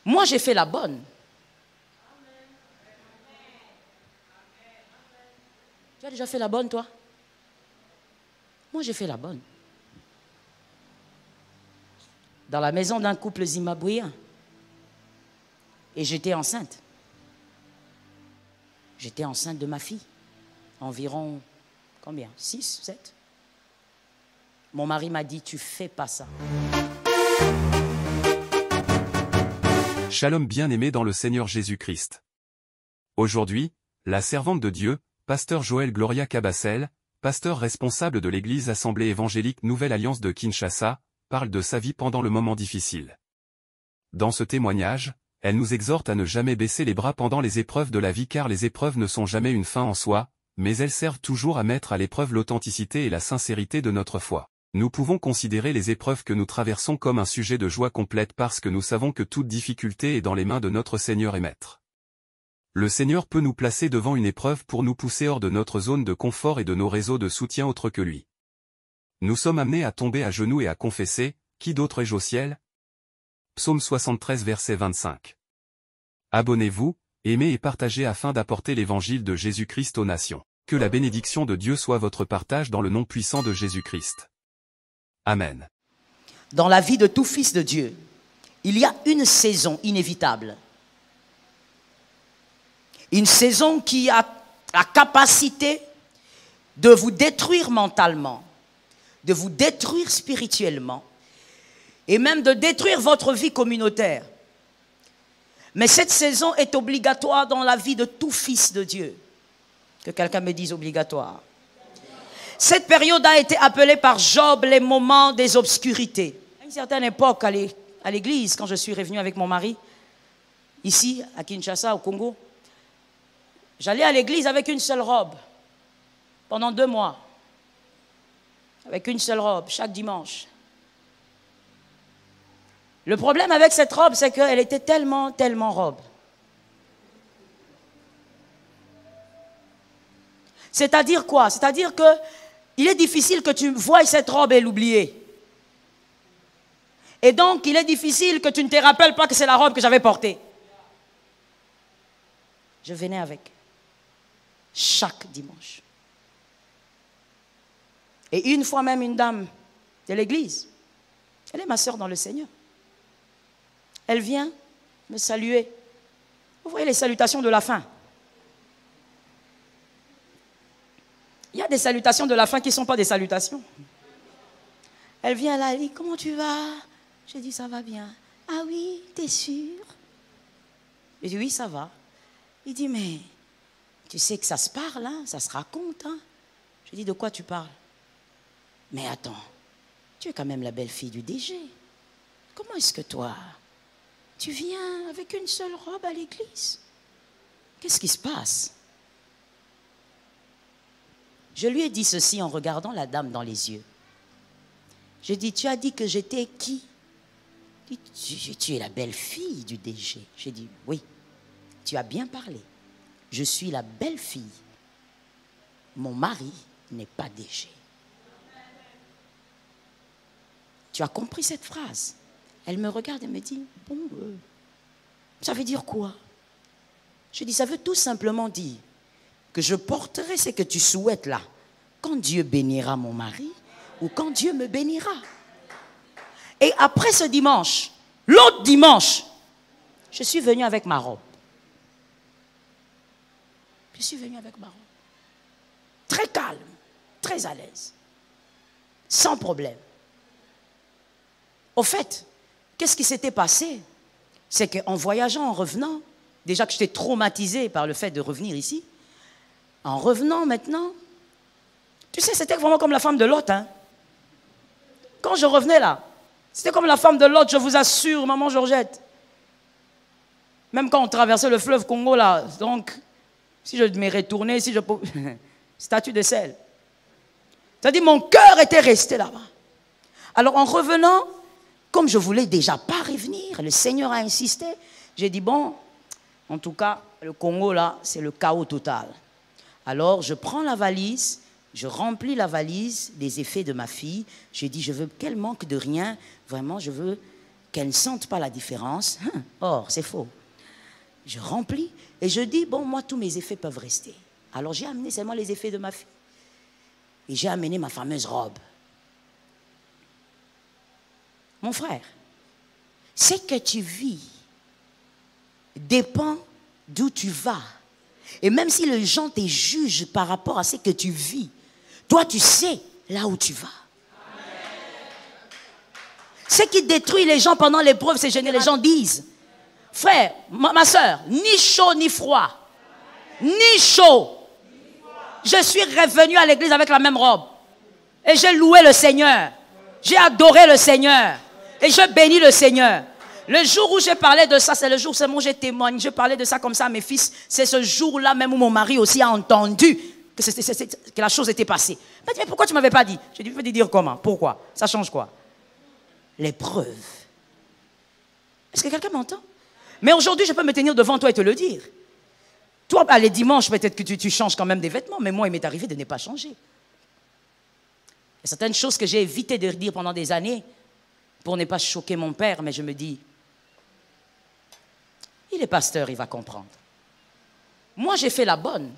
Moi, j'ai fait la bonne. Tu as déjà fait la bonne, toi? Moi, j'ai fait la bonne. Dans la maison d'un couple zimbabwéen. Et j'étais enceinte. J'étais enceinte de ma fille. Environ, combien? 6, 7. Mon mari m'a dit, tu fais pas ça. Shalom bien-aimé dans le Seigneur Jésus-Christ. Aujourd'hui, la servante de Dieu, pasteur Joël Gloria Cabassel, pasteur responsable de l'église Assemblée évangélique Nouvelle Alliance de Kinshasa, parle de sa vie pendant le moment difficile. Dans ce témoignage, elle nous exhorte à ne jamais baisser les bras pendant les épreuves de la vie car les épreuves ne sont jamais une fin en soi, mais elles servent toujours à mettre à l'épreuve l'authenticité et la sincérité de notre foi. Nous pouvons considérer les épreuves que nous traversons comme un sujet de joie complète parce que nous savons que toute difficulté est dans les mains de notre Seigneur et Maître. Le Seigneur peut nous placer devant une épreuve pour nous pousser hors de notre zone de confort et de nos réseaux de soutien autres que lui. Nous sommes amenés à tomber à genoux et à confesser, « Qui d'autre ai-je au ciel ?» Psaume 73 verset 25. Abonnez-vous, aimez et partagez afin d'apporter l'évangile de Jésus-Christ aux nations. Que la bénédiction de Dieu soit votre partage dans le nom puissant de Jésus-Christ. Amen. Dans la vie de tout fils de Dieu, il y a une saison inévitable. Une saison qui a la capacité de vous détruire mentalement, de vous détruire spirituellement et même de détruire votre vie communautaire. Mais cette saison est obligatoire dans la vie de tout fils de Dieu. Que quelqu'un me dise obligatoire. Cette période a été appelée par Job les moments des obscurités. À une certaine époque, à l'église, quand je suis revenu avec mon mari, ici, à Kinshasa, au Congo, j'allais à l'église avec une seule robe, pendant 2 mois. Avec une seule robe, chaque dimanche. Le problème avec cette robe, c'est qu'elle était tellement robe. C'est-à-dire quoi? C'est-à-dire qu'il est difficile que tu voies cette robe et l'oublier. Et donc, il est difficile que tu ne te rappelles pas que c'est la robe que j'avais portée. Je venais avec. Chaque dimanche. Et une fois même, une dame de l'église, elle est ma sœur dans le Seigneur. Elle vient me saluer. Vous voyez les salutations de la fin. Il y a des salutations de la fin qui ne sont pas des salutations. Elle vient là, elle dit, comment tu vas? Je dis, ça va bien. Ah oui, t'es sûr? Je dis, oui, ça va. Il dit, mais tu sais que ça se parle, hein? Ça se raconte. Hein? Je dis, de quoi tu parles? Mais attends, tu es quand même la belle-fille du DG. Comment est-ce que toi, tu viens avec une seule robe à l'église? Qu'est-ce qui se passe? Je lui ai dit ceci en regardant la dame dans les yeux. J'ai dit, tu as dit que j'étais qui? Il dit, tu es la belle-fille du DG. J'ai dit, oui, tu as bien parlé. Je suis la belle-fille. Mon mari n'est pas DG. Tu as compris cette phrase? Elle me regarde et me dit, bon, ça veut dire quoi? Je dis, ça veut tout simplement dire que je porterai ce que tu souhaites là, quand Dieu bénira mon mari ou quand Dieu me bénira. Et après ce dimanche, l'autre dimanche, je suis venue avec ma robe. Je suis venue avec ma robe. Très calme, très à l'aise, sans problème. Au fait, qu'est-ce qui s'était passé? C'est qu'en voyageant, en revenant, déjà que j'étais traumatisée par le fait de revenir ici, en revenant maintenant, tu sais, c'était vraiment comme la femme de Lot. Hein? Quand je revenais là, c'était comme la femme de Lot, je vous assure, maman Georgette. Même quand on traversait le fleuve Congo là, donc, si je me retournais, si je pouvais... statue de sel. C'est-à-dire, mon cœur était resté là-bas. Alors, en revenant, comme je voulais déjà pas revenir, le Seigneur a insisté, j'ai dit, bon, en tout cas, le Congo là, c'est le chaos total. Alors, je prends la valise, je remplis la valise des effets de ma fille. J'ai dit, je veux qu'elle manque de rien. Vraiment, je veux qu'elles ne sentent pas la différence. Or, c'est faux. Je remplis et je dis, bon, moi, tous mes effets peuvent rester. Alors, j'ai amené seulement les effets de ma fille. Et j'ai amené ma fameuse robe. Mon frère, ce que tu vis dépend d'où tu vas. Et même si les gens te jugent par rapport à ce que tu vis, toi, tu sais là où tu vas. Ce qui détruit les gens pendant l'épreuve, c'est que les gens disent, frère, ma soeur, ni chaud ni froid, ni chaud. Je suis revenu à l'église avec la même robe. Et j'ai loué le Seigneur. J'ai adoré le Seigneur. Et je bénis le Seigneur. Le jour où j'ai parlé de ça, c'est le jour où j'ai témoigné. Je parlais de ça comme ça à mes fils. C'est ce jour-là même où mon mari aussi a entendu que la chose était passée. Il m'a dit, mais pourquoi tu ne m'avais pas dit? J'ai dit, je vais te dire comment. Pourquoi? Ça change quoi? L'épreuve. Est-ce que quelqu'un m'entend? Mais aujourd'hui, je peux me tenir devant toi et te le dire. Toi, les dimanches, peut-être que tu changes quand même des vêtements, mais moi, il m'est arrivé de ne pas changer. Il y a certaines choses que j'ai évité de dire pendant des années pour ne pas choquer mon père, mais je me dis, il est pasteur, il va comprendre. Moi, j'ai fait la bonne.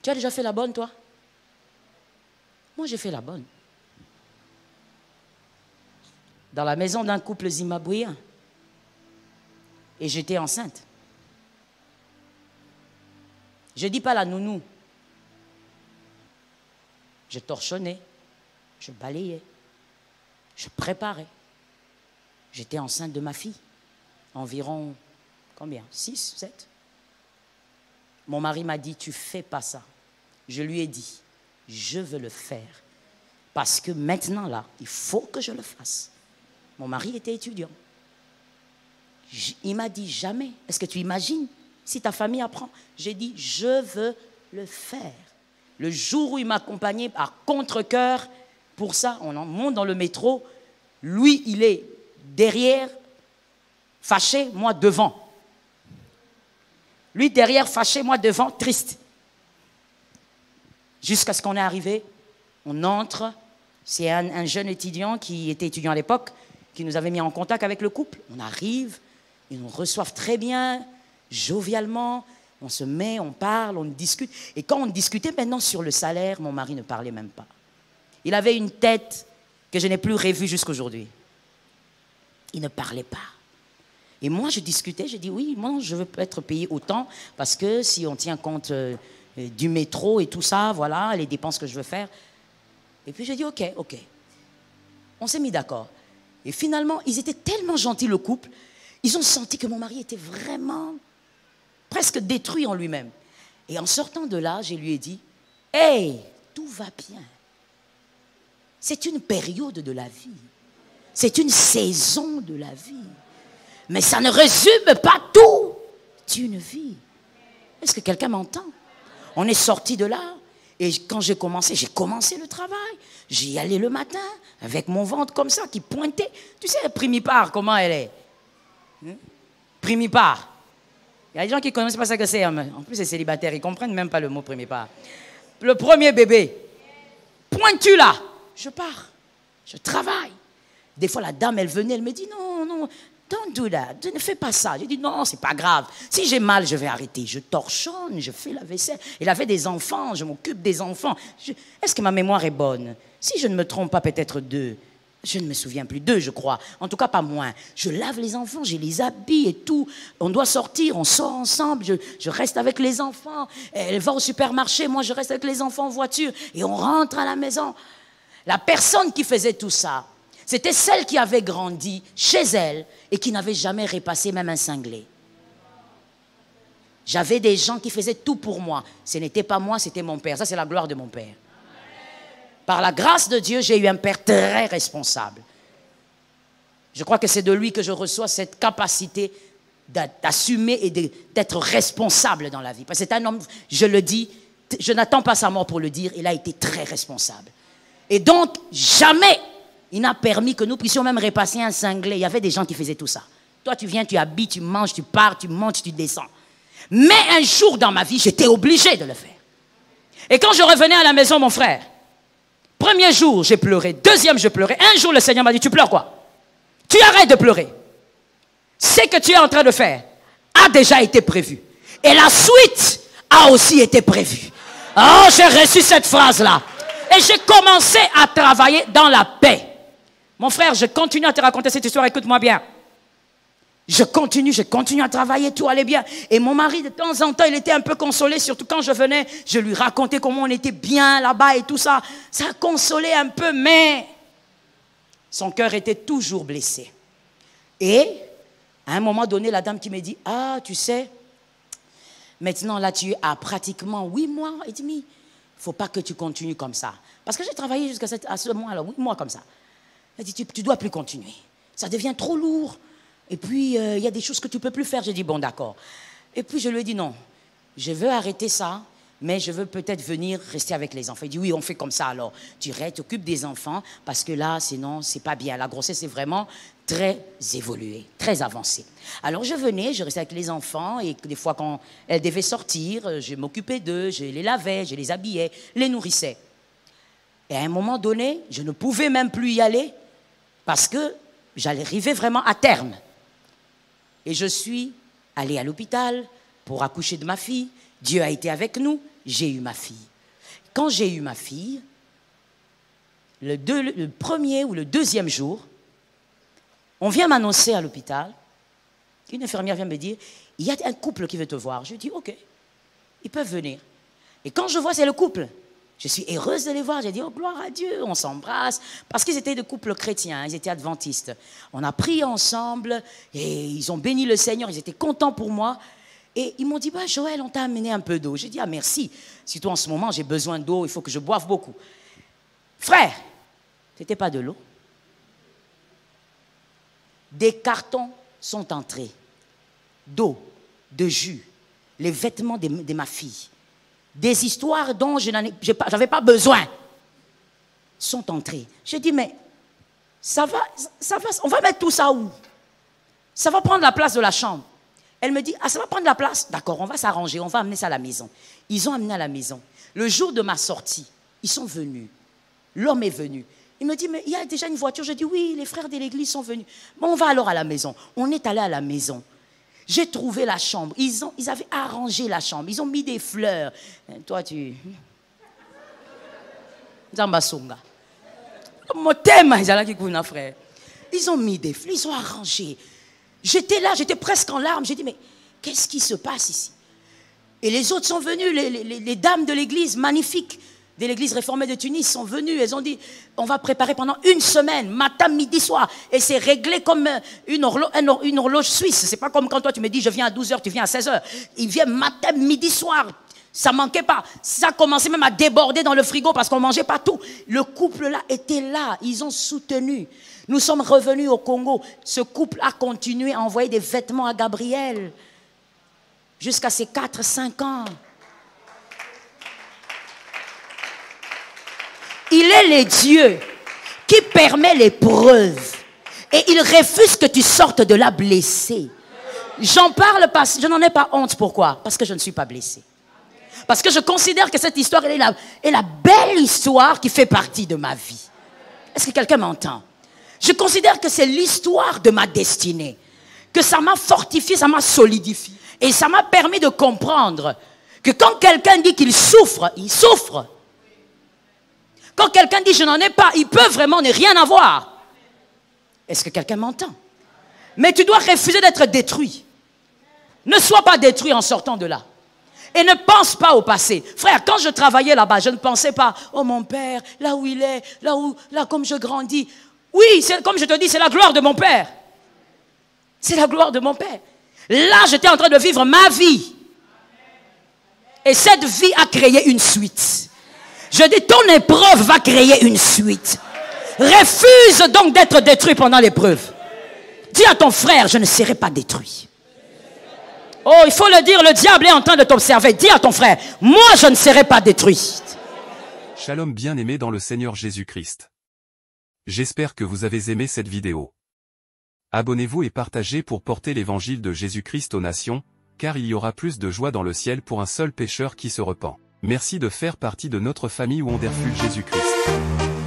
Tu as déjà fait la bonne, toi? Moi, j'ai fait la bonne. Dans la maison d'un couple zimbabwéen. Et j'étais enceinte. Je ne dis pas la nounou. Je torchonnais, je balayais, je préparais. J'étais enceinte de ma fille. Environ, combien? 6, 7. Mon mari m'a dit, tu ne fais pas ça. Je lui ai dit, je veux le faire. Parce que maintenant, là, il faut que je le fasse. Mon mari était étudiant. Il m'a dit, jamais. Est-ce que tu imagines si ta famille apprend? J'ai dit, je veux le faire. Le jour où il m'accompagnait à contre-cœur, pour ça, on monte dans le métro. Lui, il est derrière, fâché, moi devant. Lui derrière, fâché, moi devant, triste. Jusqu'à ce qu'on est arrivé, on entre. C'est un jeune étudiant qui était étudiant à l'époque, qui nous avait mis en contact avec le couple. On arrive, ils nous reçoivent très bien, jovialement. On se met, on parle, on discute. Et quand on discutait maintenant sur le salaire, mon mari ne parlait même pas. Il avait une tête que je n'ai plus revue jusqu'aujourd'hui. Il ne parlait pas. Et moi, je discutais, je dis oui, moi, je veux être payé autant parce que si on tient compte du métro et tout ça, voilà, les dépenses que je veux faire. Et puis, je dis ok. On s'est mis d'accord. Et finalement, ils étaient tellement gentils, le couple, ils ont senti que mon mari était vraiment presque détruit en lui-même. Et en sortant de là, je lui ai dit, « Hey, tout va bien. C'est une période de la vie. C'est une saison de la vie. Mais ça ne résume pas tout d'une vie. » Est-ce que quelqu'un m'entend? On est sorti de là. Et quand j'ai commencé le travail. J'y allais le matin avec mon ventre comme ça qui pointait. Tu sais, Primipare, comment elle est? Primipare. Il y a des gens qui ne connaissent pas ça que c'est. En plus, c'est célibataire. Ils ne comprennent même pas le mot primipare. Le premier bébé. Pointu là. Je pars. Je travaille. Des fois, la dame, elle venait, elle me dit, non, don't do that. Ne fais pas ça. Je dis, non, c'est pas grave. Si j'ai mal, je vais arrêter. Je torchonne, je fais la vaisselle. Il avait des enfants, je m'occupe des enfants. Est-ce que ma mémoire est bonne? Si je ne me trompe pas, peut-être 2. Je ne me souviens plus, 2, je crois. En tout cas, pas moins. Je lave les enfants, je les habille et tout. On doit sortir, on sort ensemble. Je reste avec les enfants. Elle va au supermarché, moi je reste avec les enfants en voiture. Et on rentre à la maison. La personne qui faisait tout ça, c'était celle qui avait grandi chez elle et qui n'avait jamais repassé même un cinglé. J'avais des gens qui faisaient tout pour moi. Ce n'était pas moi, c'était mon père. Ça, c'est la gloire de mon père. Par la grâce de Dieu, j'ai eu un père très responsable. Je crois que c'est de lui que je reçois cette capacité d'assumer et d'être responsable dans la vie. Parce que c'est un homme, je le dis, je n'attends pas sa mort pour le dire, il a été très responsable. Et donc, jamais il n'a permis que nous puissions même repasser un cinglé. Il y avait des gens qui faisaient tout ça. Toi, tu viens, tu habilles, tu manges, tu pars, tu montes, tu descends. Mais un jour dans ma vie, j'étais obligé de le faire. Et quand je revenais à la maison, mon frère, Premier jour, j'ai pleuré. Deuxième, je pleurais. Un jour, le Seigneur m'a dit, tu pleures quoi? Tu arrêtes de pleurer. Ce que tu es en train de faire a déjà été prévu. Et la suite a aussi été prévue. Oh, j'ai reçu cette phrase-là. Et j'ai commencé à travailler dans la paix. Mon frère, je continue à te raconter cette histoire, écoute-moi bien. Je continue à travailler, tout allait bien. Et mon mari, de temps en temps, il était un peu consolé, surtout quand je venais, je lui racontais comment on était bien là-bas et tout ça. Ça consolait un peu, mais son cœur était toujours blessé. Et à un moment donné, la dame qui me dit, ah, tu sais, maintenant là, tu as pratiquement 8 mois et demi. Il ne faut pas que tu continues comme ça. Parce que j'ai travaillé jusqu'à ce moment-là, 8 mois comme ça. Elle dit, tu ne dois plus continuer. Ça devient trop lourd. Et puis, il y a des choses que tu ne peux plus faire. J'ai dit, bon, d'accord. Et puis, je lui ai dit, non, je veux arrêter ça, mais je veux peut-être venir rester avec les enfants. Il dit, oui, on fait comme ça alors. Tu t'occupes des enfants, parce que là, sinon, c'est pas bien. La grossesse est vraiment très évoluée, très avancée. Alors, je venais, je restais avec les enfants, et des fois, quand elles devaient sortir, je m'occupais d'eux, je les lavais, je les habillais, les nourrissais. Et à un moment donné, je ne pouvais même plus y aller, parce que j'allais arriver vraiment à terme. Et je suis allée à l'hôpital pour accoucher de ma fille. Dieu a été avec nous, j'ai eu ma fille. Quand j'ai eu ma fille, le premier ou le deuxième jour, on vient m'annoncer à l'hôpital, une infirmière vient me dire, il y a un couple qui veut te voir. Je dis, ok, ils peuvent venir. Et quand je vois c'est le couple, je suis heureuse de les voir. J'ai dit, oh, gloire à Dieu, on s'embrasse. Parce qu'ils étaient de couples chrétiens, ils étaient adventistes. On a prié ensemble et ils ont béni le Seigneur, ils étaient contents pour moi. Et ils m'ont dit, bah, Joël, on t'a amené un peu d'eau. J'ai dit, ah merci, surtout en ce moment, j'ai besoin d'eau, il faut que je boive beaucoup. Frère, c'était pas de l'eau. Des cartons sont entrés d'eau, de jus, les vêtements de ma fille. Des histoires dont je n'avais pas besoin sont entrées. Je dis, mais ça va, on va mettre tout ça où? Ça va prendre la place de la chambre. Elle me dit, ah, ça va prendre la place? D'accord, on va s'arranger, on va amener ça à la maison. Ils ont amené à la maison. Le jour de ma sortie, ils sont venus. L'homme est venu. Il me dit, mais il y a déjà une voiture. Je dis, oui, les frères de l'église sont venus. Bon, on va alors à la maison. On est allé à la maison. J'ai trouvé la chambre. Ils avaient arrangé la chambre. Ils ont mis des fleurs. Toi, tu... Zambasonga. Frère. Ils ont mis des fleurs. Ils ont arrangé. J'étais là, j'étais presque en larmes. J'ai dit, mais qu'est-ce qui se passe ici? Et les autres sont venus, les dames de l'église, magnifiques, de l'église réformée de Tunis, sont venues. Elles ont dit, on va préparer pendant 1 semaine, matin, midi, soir. Et c'est réglé comme une horloge suisse. C'est pas comme quand toi tu me dis, je viens à 12h, tu viens à 16h. Ils viennent matin, midi, soir. Ça manquait pas. Ça commençait même à déborder dans le frigo parce qu'on mangeait pas tout. Le couple-là était là. Ils ont soutenu. Nous sommes revenus au Congo. Ce couple a continué à envoyer des vêtements à Gabriel jusqu'à ses 4-5 ans. Il est le Dieu qui permet l'épreuve et il refuse que tu sortes de là blessé. J'en parle parce je n'en ai pas honte. Pourquoi? Parce que je ne suis pas blessé. Parce que je considère que cette histoire est la belle histoire qui fait partie de ma vie. Est-ce que quelqu'un m'entend? Je considère que c'est l'histoire de ma destinée. Que ça m'a fortifié, ça m'a solidifié. Et ça m'a permis de comprendre que quand quelqu'un dit qu'il souffre, il souffre. Quand quelqu'un dit je n'en ai pas, il peut vraiment ne rien avoir. Est-ce que quelqu'un m'entend? Mais tu dois refuser d'être détruit. Ne sois pas détruit en sortant de là. Et ne pense pas au passé. Frère, quand je travaillais là-bas, je ne pensais pas, oh mon père, là où il est, là comme je grandis. Oui, comme je te dis, c'est la gloire de mon père. C'est la gloire de mon père. Là, j'étais en train de vivre ma vie. Et cette vie a créé une suite. Je dis, ton épreuve va créer une suite. Refuse donc d'être détruit pendant l'épreuve. Dis à ton frère, je ne serai pas détruit. Oh, il faut le dire, le diable est en train de t'observer. Dis à ton frère, moi je ne serai pas détruit. Shalom bien-aimés dans le Seigneur Jésus-Christ. J'espère que vous avez aimé cette vidéo. Abonnez-vous et partagez pour porter l'évangile de Jésus-Christ aux nations, car il y aura plus de joie dans le ciel pour un seul pécheur qui se repent. Merci de faire partie de notre famille Wonderful Jésus-Christ.